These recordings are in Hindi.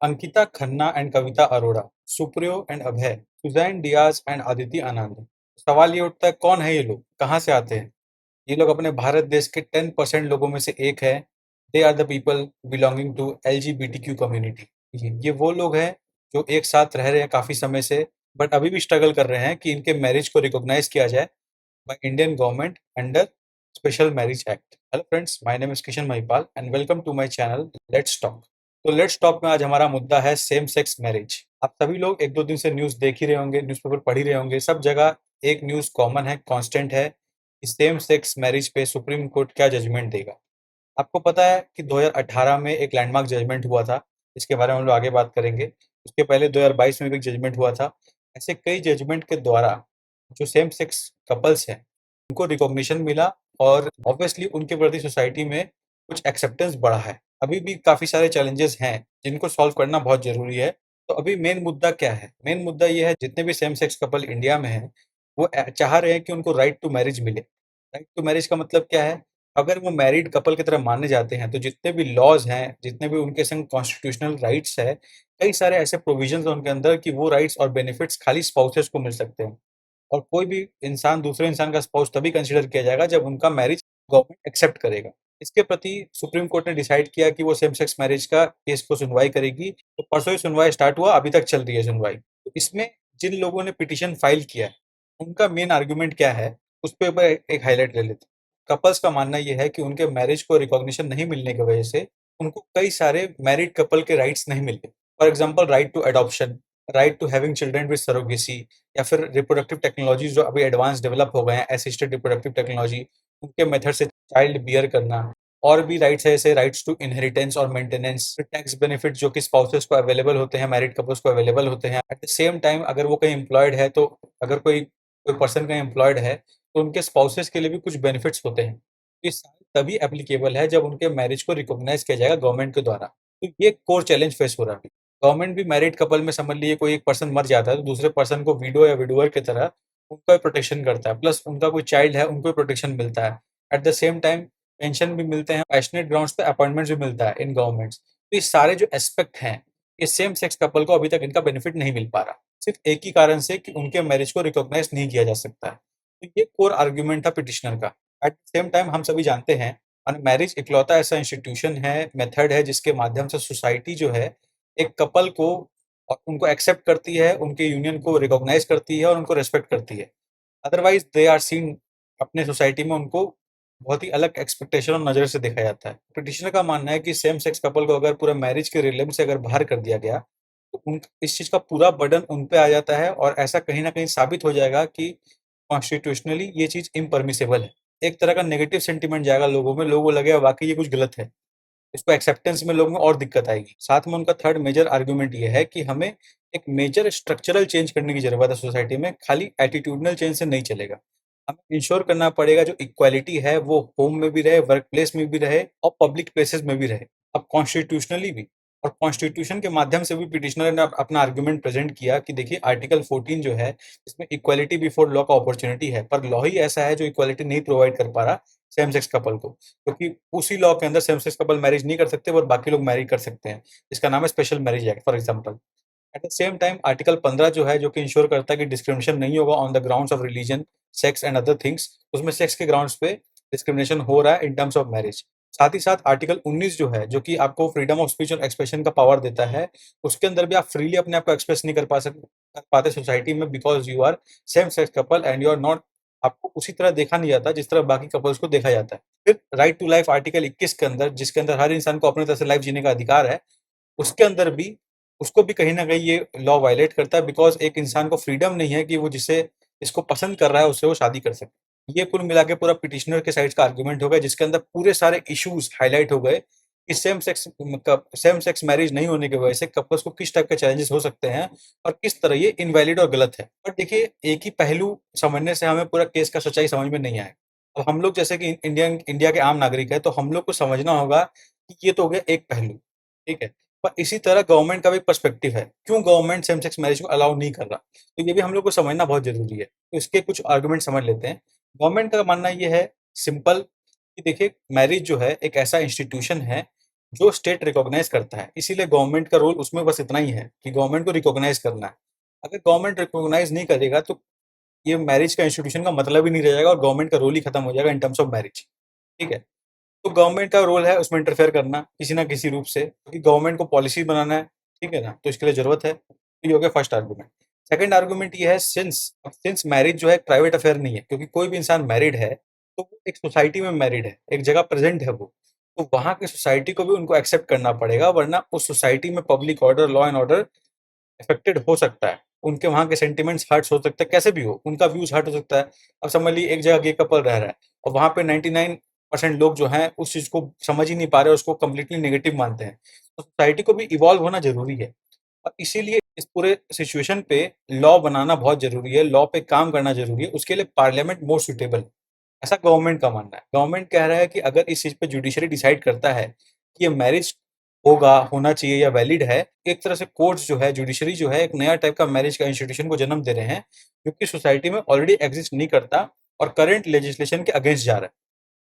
Ankita Khanna and Kavita Arora, Supriyo and Abhay, Suzanne Dias and Aditi Anand. सवाल ये उठता है, कौन है ये लोग, कहाँ से आते हैं? ये लोग अपने भारत देश के 10% लोगों में से एक है। They are the people belonging to LGBTQ community. ये वो लोग हैं जो एक साथ रह रहे हैं काफी समय से, बट अभी भी स्ट्रगल कर रहे हैं कि इनके मैरिज को रिकॉग्नाइज किया जाए by Indian government under Special Marriage Act. Hello friends, my name is Kishan Mahipal and welcome to my channel let's talk. तो लेट्स टॉक में आज हमारा मुद्दा है सेम सेक्स मैरिज। आप सभी लोग एक दो दिन से न्यूज़ देख ही रहे होंगे, न्यूज़पेपर पढ़ ही रहे होंगे, सब जगह एक न्यूज़ कॉमन है, कांस्टेंट है कि सेम सेक्स मैरिज पे सुप्रीम कोर्ट क्या जजमेंट देगा। आपको पता है कि 2018 में एक लैंडमार्क जजमेंट हुआ था, इसके बारे में हम लोग आगे बात करेंगे। उसके पहले 2022 में भी एक जजमेंट हुआ था। ऐसे कई जजमेंट के द्वारा जो सेम सेक्स कपल्स हैं उनको रिकॉग्निशन मिला और ऑब्वियसली उनके प्रति सोसाइटी में कुछ एक्सेप्टेंस बढ़ा है। अभी भी काफ़ी सारे चैलेंजेस हैं जिनको सॉल्व करना बहुत ज़रूरी है। तो अभी मेन मुद्दा क्या है? मेन मुद्दा ये है, जितने भी सेम सेक्स कपल इंडिया में हैं, वो चाह रहे हैं कि उनको राइट टू मैरिज मिले। राइट टू मैरिज का मतलब क्या है? अगर वो मैरिड कपल की तरह माने जाते हैं तो जितने भी लॉज हैं, जितने भी उनके संग कॉन्स्टिट्यूशनल राइट्स है, कई सारे ऐसे प्रोविजंस हैं उनके अंदर कि वो राइट्स और बेनिफिट्स खाली स्पाउसेस को मिल सकते हैं। और कोई भी इंसान दूसरे इंसान का स्पाउस तभी कंसीडर किया जाएगा जब उनका मैरिज गवर्नमेंट एक्सेप्ट करेगा। इसके प्रति सुप्रीम कोर्ट ने डिसाइड किया कि वो सेम सेक्स मैरिज का केस को सुनवाई करेगी। तो परसों ही सुनवाई स्टार्ट हुआ, अभी तक चल रही है सुनवाई। तो इसमें जिन लोगों ने पिटीशन फाइल किया है, उनका मेन आर्गुमेंट क्या है, उस पे एक हाईलाइट ले लेते हैं। कपल्स का मानना ये है कि उनके मैरिज को रिकॉग्निशन नहीं मिलने की वजह से उनको कई सारे मैरिड कपल के राइट्स नहीं मिलते। For example, right to adoption, right to having children with surrogacy, या फिर रिप्रोडक्टिव टेक्नोलॉजी जो अभी एडवांस डेवलप हो गए हैं, असिस्टेड रिप्रोडक्टिव टेक्नोलॉजी, उनके मेथड से चाइल्ड बियर करना। और भी राइट्स है, जैसे राइट्स टू इनहेरिटेंस और मेंटेनेंस, टैक्स बेनिफिट जो कि स्पाउसेस को अवेलेबल होते हैं, मैरिड कपल्स को अवेलेबल होते हैं। एट द सेम टाइम अगर वो कहीं एम्प्लॉयड है, तो अगर कोई कोई पर्सन कहीं एम्प्लॉयड है तो उनके स्पाउसेस के लिए भी कुछ बेनिफिट्स होते हैं। ये सारे तभी एप्लीकेबल है जब उनके मैरिज को रिकॉग्नाइज किया जाएगा गवर्नमेंट के द्वारा। तो ये कोर चैलेंज फेस हो रहा है। गवर्नमेंट भी मैरिड कपल में, समझ लीजिए कोई एक पर्सन मर जाता है तो दूसरे पर्सन को विडो या विडोअर की तरह उनका प्रोटेक्शन करता है, प्लस उनका कोई चाइल्ड है उनको प्रोटेक्शन मिलता है। At the same time pension भी मिलते हैं, पैशनेट ग्राउंड्स पे अपॉइंटमेंट्स भी मिलता है इन गवर्नमेंट्स। तो ये सारे जो एस्पेक्ट हैं, ये सेम सेक्स कपल को अभी तक इनका बेनिफिट नहीं मिल पा रहा, सिर्फ एक ही कारण से कि उनके मैरिज को रिकॉग्नाइज नहीं किया जा सकता है। तो ये कोर आर्ग्यूमेंट था पिटिशनर का। एट द सेम टाइम हम सभी जानते हैं, मैरिज इकलौता ऐसा इंस्टीट्यूशन है, मेथड है, जिसके माध्यम से सोसाइटी जो है एक कपल को और उनको एक्सेप्ट करती है, उनके यूनियन को रिकॉग्नाइज करती है और उनको रिस्पेक्ट करती है। अदरवाइज दे आर सीन, अपने सोसाइटी में उनको बहुत ही अलग एक्सपेक्टेशन और नज़र से देखा जाता है। पिटिशनर का मानना है कि सेम सेक्स कपल को अगर पूरा मैरिज के रिलेम से अगर बाहर कर दिया गया तो उन इस चीज़ का पूरा बर्डन उन पे आ जाता है और ऐसा कहीं न कहीं साबित हो जाएगा कि कॉन्स्टिट्यूशनली ये चीज़ इम्परमिसिबल है। एक तरह का नेगेटिव सेंटिमेंट जाएगा लोगों में, लोगों को लगेगा वाक़ई ये कुछ गलत है। इसको एक्सेप्टेंस में लोगों में और दिक्कत आएगी। साथ में उनका थर्ड मेजर आर्गुमेंट ये है कि हमें एक मेजर स्ट्रक्चरल चेंज करने की ज़रूरत है सोसाइटी में, खाली एटीट्यूडनल चेंज से नहीं चलेगा। हमें इंश्योर करना पड़ेगा जो इक्वालिटी है वो होम में भी रहे, वर्क प्लेस में भी रहे और पब्लिक प्लेसेस में भी रहे। अब कॉन्स्टिट्यूशनली भी, और कॉन्स्टिट्यूशन के माध्यम से भी पिटिशनर ने अपना आर्गुमेंट प्रेज़ेंट किया कि देखिए आर्टिकल 14 जो है, इसमें इक्वालिटी बिफोर लॉ का अपॉर्च्युनिटी है, पर लॉ ही ऐसा है जो इक्वालिटी नहीं प्रोवाइड कर पा रहा सेम सेक्स कपल को। क्योंकि उसी लॉ के अंदर सेम सेक्स कपल मैरिज नहीं कर सकते और बाकी लोग मैरी कर सकते हैं। इसका नाम है special Marriage act for example. At the same time article 15 जो है, जो कि इंश्योर करता है कि डिस्क्रिमिनेशन नहीं होगा on the grounds of religion, sex and other things, उसमें सेक्स के ग्राउंड्स पे डिस्क्रिमिनेशन हो रहा है इन टर्म्स ऑफ मैरिज। साथ ही साथ आर्टिकल 19 जो है, जो कि आपको फ्रीडम ऑफ स्पीच और एक्सप्रेशन का पावर देता है, उसके अंदर भी आप फ्रीली अपने आप को एक्सप्रेस नहीं कर पाते सोसाइटी में, because you are same sex couple and you are not, आपको उसी तरह देखा नहीं जाता जिस तरह बाकी कपल्स को देखा जाता है। फिर राइट टू लाइफ आर्टिकल 21 के अंदर, जिसके अंदर हर इंसान को अपनी तरह से लाइफ जीने का अधिकार है, उसके अंदर भी उसको भी कहीं न कहीं ये लॉ वायलेट करता है, बिकॉज़ एक इंसान को फ्रीडम नहीं है कि वो जिसको पसंद कर रहा है उससे वो शादी कर सके। ये कुल मिला के पूरा पिटिशनर के साइड का आर्गुमेंट हो गया, जिसके अंदर पूरे सारे इश्यूज़ हाइलाइट हो गए कि सेम सेक्स मैरिज नहीं होने की वजह से कपल्स को किस टाइप के चैलेंजेस हो सकते हैं और किस तरह ये इनवैलिड और गलत है। बट देखिए, एक ही पहलू समझने से हमें पूरा केस का सच्चाई समझ में नहीं आएगा। अब हम लोग जैसे कि इंडिया के आम नागरिक हैं, तो हम लोग को समझना होगा कि ये तो हो गया एक पहलू, ठीक है? पर इसी तरह गवर्नमेंट का भी पर्सपेक्टिव है। क्यों गवर्नमेंट सेम सेक्स मैरिज को अलाउ नहीं कर रहा? तो ये भी हम लोग को समझना बहुत ज़रूरी है। तो इसके कुछ आर्गुमेंट समझ लेते हैं। गवर्नमेंट का मानना ये है सिंपल, कि देखिए मैरिज जो है एक ऐसा इंस्टीट्यूशन है जो स्टेट रिकॉग्नाइज करता है, इसीलिए गवर्नमेंट का रोल उसमें बस इतना ही है कि गवर्नमेंट को रिकॉग्नाइज करना है। अगर गवर्नमेंट रिकॉग्नाइज नहीं करेगा तो ये मैरिज का इंस्टीट्यूशन का मतलब ही नहीं रह जाएगा और गवर्नमेंट का रोल ही खत्म हो जाएगा इन टर्म्स ऑफ मैरिज। ठीक है। तो गवर्नमेंट का रोल है उसमें इंटरफेयर करना किसी ना किसी रूप से, क्योंकि गवर्नमेंट को पॉलिसी बनाना है। ठीक है ना, तो इसके लिए जरूरत है। तो ये हो गया फर्स्ट आर्गुमेंट। सेकंड आर्गुमेंट ये है, सिंस सिंस मैरिज जो है प्राइवेट अफेयर नहीं है, क्योंकि कोई भी इंसान मैरिड है तो वो एक सोसाइटी में मैरिड है, एक जगह प्रेजेंट है वो। तो वहां की सोसाइटी को भी उनको एक्सेप्ट करना पड़ेगा, वरना उस सोसाइटी में public order, law and order affected हो सकता है। उनके वहाँ के सेंटिमेंट्स हर्ट्स हो सकते हैं, कैसे भी हो, उनका व्यूज़ हर्ट हो सकता है। अब समझ लीजिए एक जगह गे कपल रह रहा है और वहाँ पे 99% लोग जो हैं उस चीज़ को समझ ही नहीं पा रहे, उसको कंप्लीटली नेगेटिव मानते हैं। तो सोसाइटी को भी इवॉल्व होना ज़रूरी है और इसीलिए इस पूरे सिचुएशन पे लॉ बनाना बहुत ज़रूरी है, लॉ पे काम करना ज़रूरी है, उसके लिए पार्लियामेंट मोर सूटेबल है। ऐसा गवर्नमेंट का मानना है। गवर्नमेंट कह रहा है कि अगर इस चीज़ पे जुडिशरी डिसाइड करता है कि ये मैरिज होगा, होना चाहिए या वैलिड है, एक तरह से कोर्ट्स जो है, जुडिशरी जो है, एक नया टाइप का मैरिज का इंस्टीट्यूशन को जन्म दे रहे हैं, जो कि सोसाइटी में ऑलरेडी एग्जिस्ट नहीं करता और करंट लेजिस्लेशन के अगेंस्ट जा रहा है।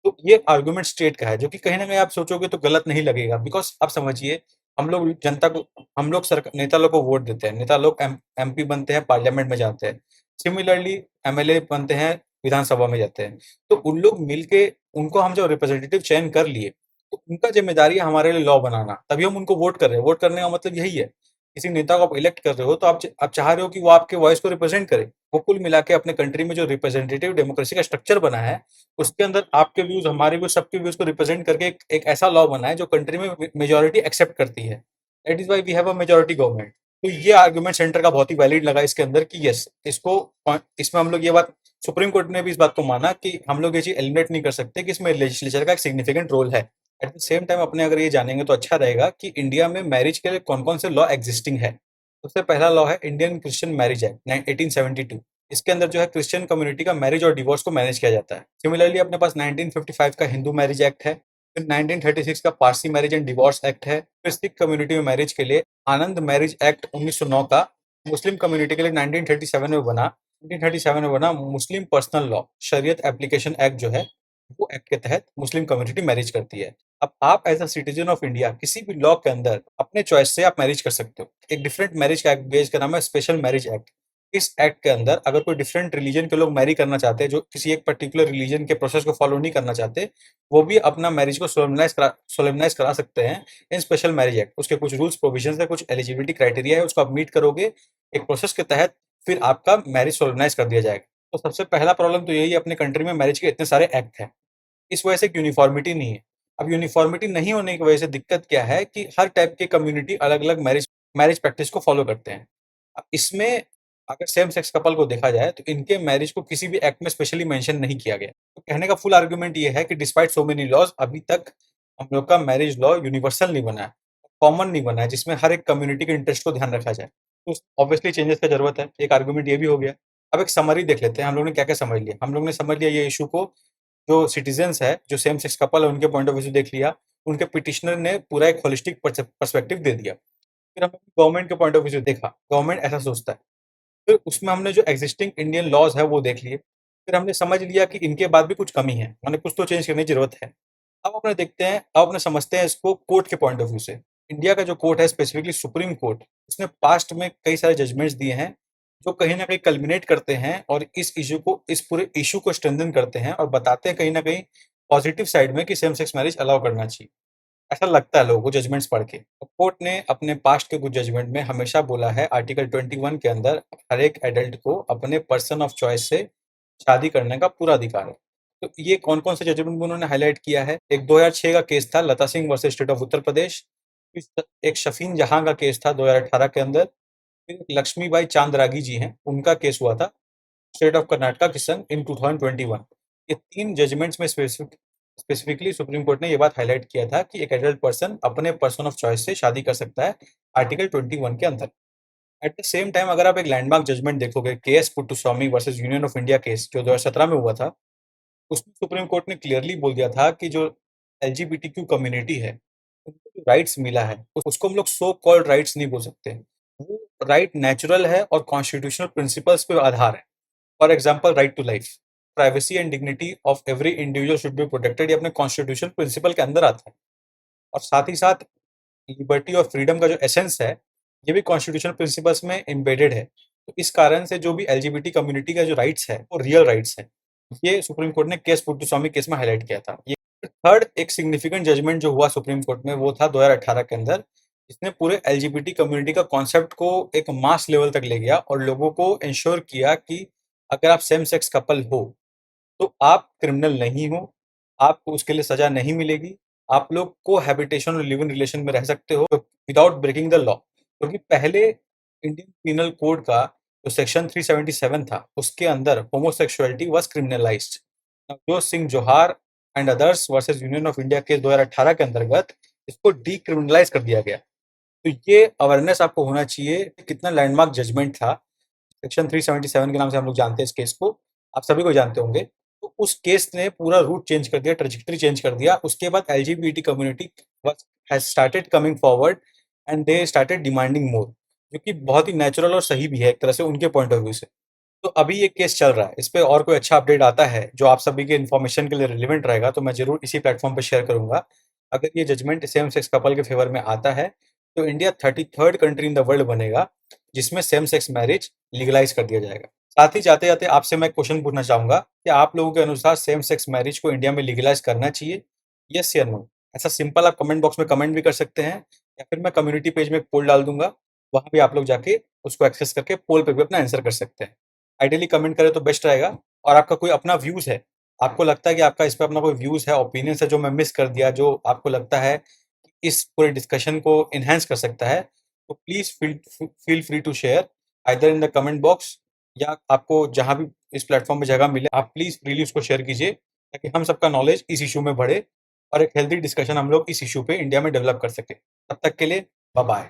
तो ये आर्गुमेंट स्टेट का है, जो कि कहीं न कहीं आप सोचोगे तो गलत नहीं लगेगा, बिकॉज़ आप समझिए, हम लोग जनता को हम लोग सरक नेता लोग को वोट देते हैं, नेता लोग एमपी बनते हैं, पार्लियामेंट में जाते हैं। सिमिलरली एमएलए बनते हैं, विधानसभा में जाते हैं। तो उन लोग मिलके उनको हम जब रिप्रेजेंटेटिव चयन कर लिए, तो उनका ज़िम्मेदारी है हमारे लिए लॉ बनाना, तभी हम उनको वोट कर रहे हैं। वोट करने का मतलब यही है, किसी नेता को आप इलेक्ट कर रहे हो तो आप चाह रहे हो कि वो आपके वॉइस को रिप्रेजेंट करे। वो कुल मिला के अपने कंट्री में जो रिप्रेजेंटेटिव डेमोक्रेसी का स्ट्रक्चर बना है, उसके अंदर आपके व्यूज, हमारे व्यूज, सबके व्यूज को रिप्रेजेंट करके एक ऐसा लॉ बना है जो कंट्री में मेजोरिटी एक्सेप्ट करती है। That is why we have a majority government. तो ये आर्गुमेंट सेंटर का बहुत ही वैलिड लगा इसके अंदर कि यस, इसको इसमें हम लोग ये बात, सुप्रीम कोर्ट ने भी इस बात को माना कि हम लोग ये चीज एलिमिनेट नहीं कर सकते कि इसमें लेजिस्लेचर का एक सिग्निफिकेंट रोल है। एट द सेम टाइम अपने अगर ये जानेंगे तो अच्छा रहेगा कि इंडिया में मैरिज के लिए कौन कौन से लॉ एग्जिस्टिंग है। सबसे पहला लॉ है इंडियन क्रिश्चियन मैरिज एक्ट 1872। इसके अंदर जो है क्रिश्चियन कम्युनिटी का मैरिज और डिवोर्स को मैनेज किया जाता है। सिमिलरली अपने पास 1955 का हिंदू मैरिज एक्ट है, फिर 1936 का Parsi marriage and divorce act है, फिर सिख कम्युनिटी में मैरिज के लिए आनंद मैरिज एक्ट 1909 का, मुस्लिम कम्युनिटी के लिए 1937 में बना मुस्लिम पर्सनल लॉ शरीयत एप्लीकेशन एक्ट जो है, वो एक्ट के तहत मुस्लिम कम्युनिटी मैरिज करती है। अब आप as a citizen of India किसी भी लॉ के अंदर अपने चॉइस से आप मैरिज कर सकते हो। एक डिफरेंट मैरिज का एक्ट बेस का नाम है स्पेशल मैरिज एक्ट। इस एक्ट के अंदर अगर कोई डिफरेंट रिलीजन के लोग मैरी करना चाहते हैं, जो किसी एक पर्टिकुलर रिलीजन के प्रोसेस को फॉलो नहीं करना चाहते, वो भी अपना मैरिज को सोलेमनाइज करा सकते हैं इन स्पेशल मैरिज एक्ट। उसके कुछ रूल्स प्रोविजंस है, कुछ एलिजिबिलिटी क्राइटेरिया है, उसको आप मीट करोगे एक प्रोसेस के तहत, फिर आपका मैरिज सोलेमनाइज कर दिया जाएगा। तो सबसे पहला प्रॉब्लम तो यही है, अपने कंट्री में मैरिज के इतने सारे एक्ट हैं, इस वजह से एक यूनिफॉर्मिटी नहीं है। अब यूनिफॉर्मिटी नहीं होने की वजह से दिक्कत क्या है कि हर टाइप के कम्युनिटी अलग-अलग मैरिज मैरिज प्रैक्टिस को फॉलो करते हैं। अब इसमें अगर सेम सेक्स कपल को देखा जाए तो इनके मैरिज को किसी भी एक्ट में स्पेशली मेंशन नहीं किया गया। तो कहने का फुल आर्गुमेंट ये है कि डिस्पाइट सो मेनी लॉज, अभी तक हम लोग का मैरिज लॉ यूनिवर्सल नहीं बना है, कॉमन नहीं बना है, जिसमें हर एक कम्युनिटी के इंटरेस्ट को ध्यान रखा जाए। तो ऑब्वियसली चेंजेस का ज़रूरत है। एक आर्गुमेंट ये भी हो गया। अब एक समरी देख लेते हैं हम लोग ने क्या-क्या समझ लिया। हम लोग ने समझ लिया ये इश्यू को, जो सिटीजन्स है, जो सेम सेक्स कपल है, उनके पॉइंट ऑफ व्यू से देख लिया। उनके पिटिशनर ने पूरा एक होलिस्टिक पर्सपेक्टिव दे दिया। फिर हमने गवर्नमेंट के पॉइंट ऑफ व्यू से देखा, गवर्नमेंट ऐसा सोचता है। फिर उसमें हमने जो एक्जिस्टिंग इंडियन लॉज है वो देख लिए। फिर हमने समझ लिया कि इनके बाद भी कुछ कमी है, माने कुछ तो चेंज करने की जरूरत है। अब अपने देखते हैं, अब अपने समझते हैं इसको कोर्ट के पॉइंट ऑफ व्यू से। इंडिया का जो कोर्ट है, स्पेसिफिकली सुप्रीम कोर्ट, उसने पास्ट में कई सारे जजमेंट्स दिए हैं जो कहीं ना कहीं कल्मिनेट करते हैं और इस पूरे इशू को स्ट्रेंथन करते हैं और बताते हैं कहीं ना कहीं पॉजिटिव साइड में कि सेम सेक्स मैरिज अलाउ करना चाहिए। ऐसा लगता है लोगों को जजमेंट्स पढ़ के। तो कोर्ट ने अपने पास्ट के कुछ जजमेंट में हमेशा बोला है, आर्टिकल 21 के अंदर हर एक एडल्ट को अपने पर्सन ऑफ चॉइस से शादी करने का पूरा अधिकार है। तो ये कौन-कौन से जजमेंट उन्होंने हाइलाइट किया है? एक 2006 का केस था, लता Singh versus state of Uttar Pradesh. एक शफीन जहां का केस था 2018 के अंदर। फिर एक लक्ष्मीबाई चांदरागी जी हैं, उनका केस हुआ था स्टेट ऑफ कर्नाटका की संग इन 2021। ये 3 जजमेंट्स में स्पेसिफिकली सुप्रीम कोर्ट ने ये बात हाइलाइट किया था कि एक एडल्ट पर्सन अपने पर्सन ऑफ चॉइस से शादी कर सकता है, आर्टिकल 21 के अंदर। एट द सेम टाइम अगर आप एक लैंडमार्क जजमेंट देखोगे, K S Puttaswamy versus Union of India case जो 2017 में हुआ था, उसमें सुप्रीम कोर्ट ने क्लियरली बोल दिया था कि जो एलजीबीटीक्यू कम्युनिटी है, उनको जो राइट्स मिला है, उसको हम लोग सो कॉल्ड राइट्स नहीं बोल सकते। वो राइट नेचुरल है और कॉन्स्टिट्यूशनल प्रिंसिपल्स पे आधार है। For example right to life, privacy and dignity of every individual should be protected, ये अपने कॉन्स्टिट्यूशन प्रिंसिपल के अंदर आता है। और साथ ही साथ लिबर्टी और फ्रीडम का जो एसेंस है, ये भी कॉन्स्टिट्यूशनल प्रिंसिपल्स में एम्बेडेड है। तो इस कारण से जो भी एलजीबीटी कम्युनिटी का जो राइट्स है, वो रियल राइट्स है। ये सुप्रीम कोर्ट ने केस पुट्टुस्वामी केस में हाईलाइट किया था। ये थर्ड एक सिग्निफिकेंट जजमेंट जो हुआ सुप्रीम कोर्ट में, वो था 2018 के अंदर, जिसने पूरे एलजीबीटी कम्युनिटी का कॉन्सेप्ट को एक मास लेवल तक ले गया और लोगों को इंश्योर किया कि अगर आप सेम सेक्स कपल हो, तो आप क्रिमिनल नहीं हो, आपको उसके लिए सजा नहीं मिलेगी, आप लोग कोहैबिटेशन और लिव इन रिलेशन में रह सकते हो विदाउट ब्रेकिंग द लॉ। क्योंकि पहले इंडियन पीनल कोड का जो सेक्शन 377 था, उसके अंदर homosexuality was criminalised. Navjot Singh Johar and others versus Union of India case 2018 के अंतर्गत इसको डीक्रिमिनलाइज कर दिया गया। तो ये अवेयरनेस आपको होना चाहिए कि कितना लैंडमार्क जजमेंट था। सेक्शन 377 के नाम से हम लोग जानते हैं इस केस को, आप सभी को जानते होंगे। तो उस केस ने पूरा रूट चेंज कर दिया, ट्रेजेक्टरी चेंज कर दिया। उसके बाद LGBT community has started coming forward and they started demanding मोर, जो कि बहुत ही नेचुरल और सही भी है एक तरह से उनके पॉइंट ऑफ व्यू से। तो अभी ये केस चल रहा है, इस पे और कोई अच्छा अपडेट आता है जो आप सभी के इन्फॉर्मेशन के लिए रिलेवेंट रहेगा, तो मैं ज़रूर इसी प्लेटफ़ॉर्म पे शेयर करूँगा। अगर ये जजमेंट सेम सेक्स कपल के फ़ेवर में आता है, तो India 33rd country in the world बनेगा, जिसमें सेम सेक्स मैरिज लीगलाइज़ कर दिया जाएगा। साथ ही जाते-जाते आपसे मैं क्वेश्चन पूछना चाहूँगा कि आप लोगों के अनुसार सेम सेक्स मैरिज को इंडिया में लीगलाइज़ करना चाहिए? येस या नो? ऐसा सिंपल आप कमेंट बॉक्स में कमेंट भी कर सकते हैं, या फिर मैं कम्युनिटी पेज में एक पोल डाल दूँगा, वहाँ भी आप लोग जाके उसको एक्सेस करके पोल पे भी अपना आंसर कर सकते हैं। आइडियली कमेंट करें तो बेस्ट रहेगा। और आपका कोई अपना व्यूज़ है, आपको लगता है कि आपका इस पे अपना कोई व्यूज़ है, ओपिनियंस है जो मैं मिस कर दिया, जो आपको लगता है कि इस पूरे डिस्कशन को एनहांस कर सकता है, तो please feel free to share either in the comment box, या आपको जहाँ भी इस प्लेटफ़ॉर्म पे जगह मिले, आप प्लीज़ फ्रीली उसको शेयर कीजिए, ताकि हम सबका नॉलेज इस इश्यू में बढ़े और एक हेल्दी डिस्कशन हम लोग इस इश्यू पे इंडिया में डेवलप कर सकें। तब तक के लिए बाय बाय।